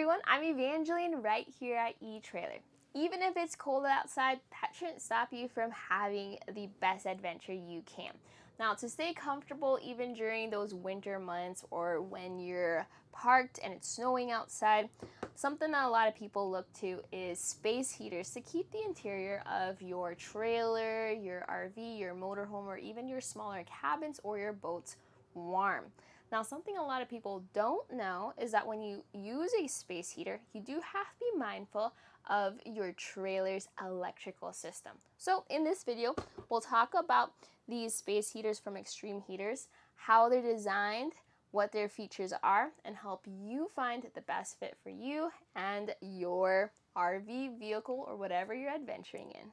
everyone, I'm Evangeline right here at etrailer. Even if it's cold outside, that shouldn't stop you from having the best adventure you can. Now, to stay comfortable even during those winter months or when you're parked and it's snowing outside, something that a lot of people look to is space heaters to keep the interior of your trailer, your RV, your motorhome, or even your smaller cabins or your boats warm. Now, something a lot of people don't know is that when you use a space heater, you do have to be mindful of your trailer's electrical system. So in this video, we'll talk about these space heaters from Xtreme Heaters, how they're designed, what their features are, and help you find the best fit for you and your RV, vehicle, or whatever you're adventuring in.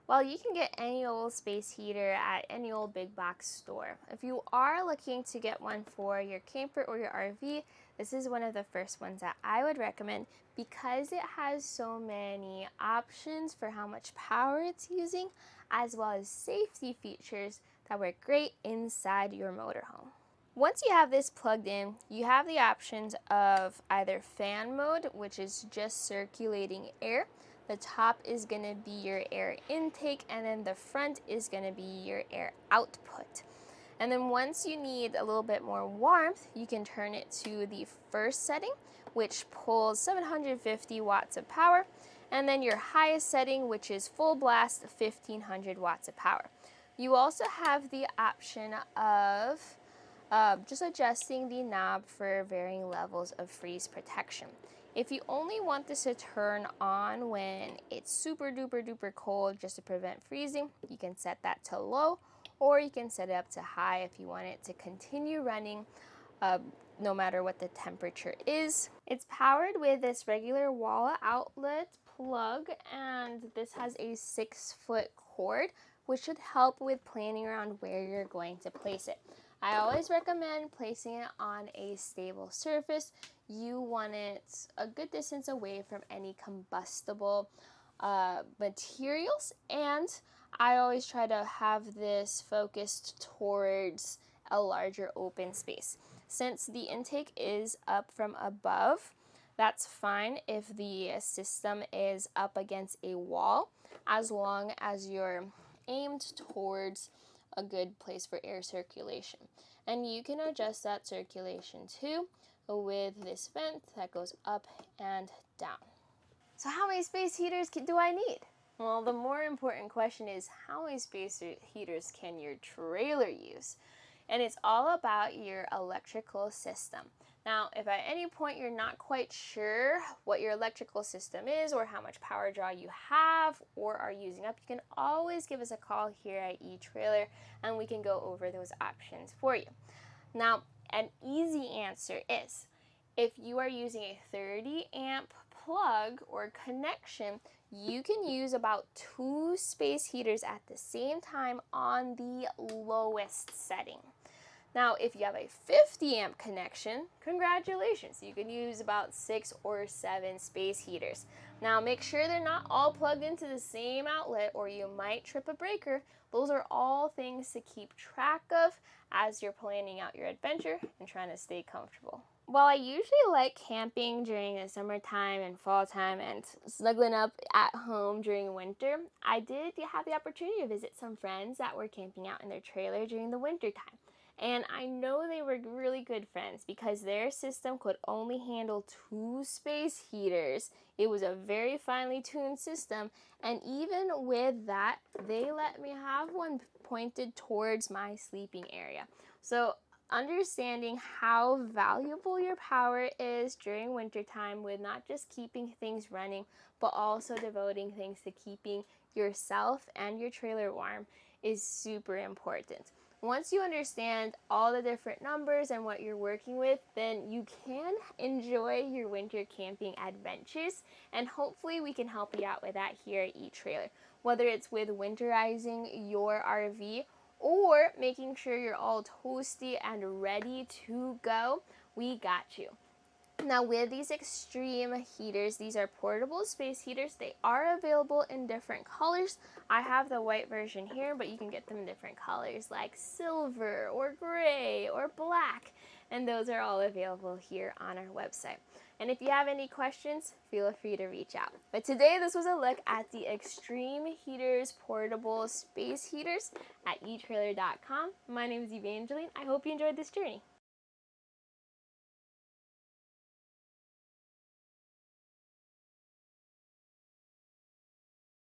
Well, you can get any old space heater at any old big box store. If you are looking to get one for your camper or your RV, this is one of the first ones that I would recommend because it has so many options for how much power it's using, as well as safety features that work great inside your motorhome. Once you have this plugged in, you have the options of either fan mode, which is just circulating air. The top is going to be your air intake, and then the front is going to be your air output. And then once you need a little bit more warmth, you can turn it to the first setting, which pulls 750 watts of power, and then your highest setting, which is full blast, 1500 watts of power. You also have the option of just adjusting the knob for varying levels of freeze protection. If you only want this to turn on when it's super duper duper cold just to prevent freezing, you can set that to low, or you can set it up to high if you want it to continue running no matter what the temperature is. It's powered with this regular wall outlet plug, and this has a 6-foot cord, which should help with planning around where you're going to place it. I always recommend placing it on a stable surface. You want it a good distance away from any combustible materials, and I always try to have this focused towards a larger open space. Since the intake is up from above, that's fine if the system is up against a wall, as long as you're aimed towards a good place for air circulation. And you can adjust that circulation too with this vent that goes up and down. So how many space heaters do I need? Well, the more important question is how many space heaters can your trailer use? And it's all about your electrical system. Now, if at any point you're not quite sure what your electrical system is or how much power draw you have or are using up, you can always give us a call here at etrailer and we can go over those options for you. Now, an easy answer is if you are using a 30 amp plug or connection, you can use about 2 space heaters at the same time on the lowest setting. Now, if you have a 50 amp connection, congratulations, you can use about 6 or 7 space heaters. Now, make sure they're not all plugged into the same outlet or you might trip a breaker. Those are all things to keep track of as you're planning out your adventure and trying to stay comfortable. While I usually like camping during the summertime and fall time and snuggling up at home during winter, I did have the opportunity to visit some friends that were camping out in their trailer during the winter time. And I know they were really good friends because their system could only handle 2 space heaters. It was a very finely tuned system, and even with that, they let me have one pointed towards my sleeping area. So understanding how valuable your power is during wintertime with not just keeping things running, but also devoting things to keeping yourself and your trailer warm is super important. Once you understand all the different numbers and what you're working with, then you can enjoy your winter camping adventures, and hopefully we can help you out with that here at etrailer. Whether it's with winterizing your RV or making sure you're all toasty and ready to go, we got you. Now, with these Xtreme heaters, these are portable space heaters. They are available in different colors. I have the white version here, but you can get them in different colors like silver or gray or black, and those are all available here on our website. And if you have any questions, feel free to reach out. But today, this was a look at the Xtreme Heaters portable space heaters at etrailer.com. My name is Evangeline. I hope you enjoyed this journey.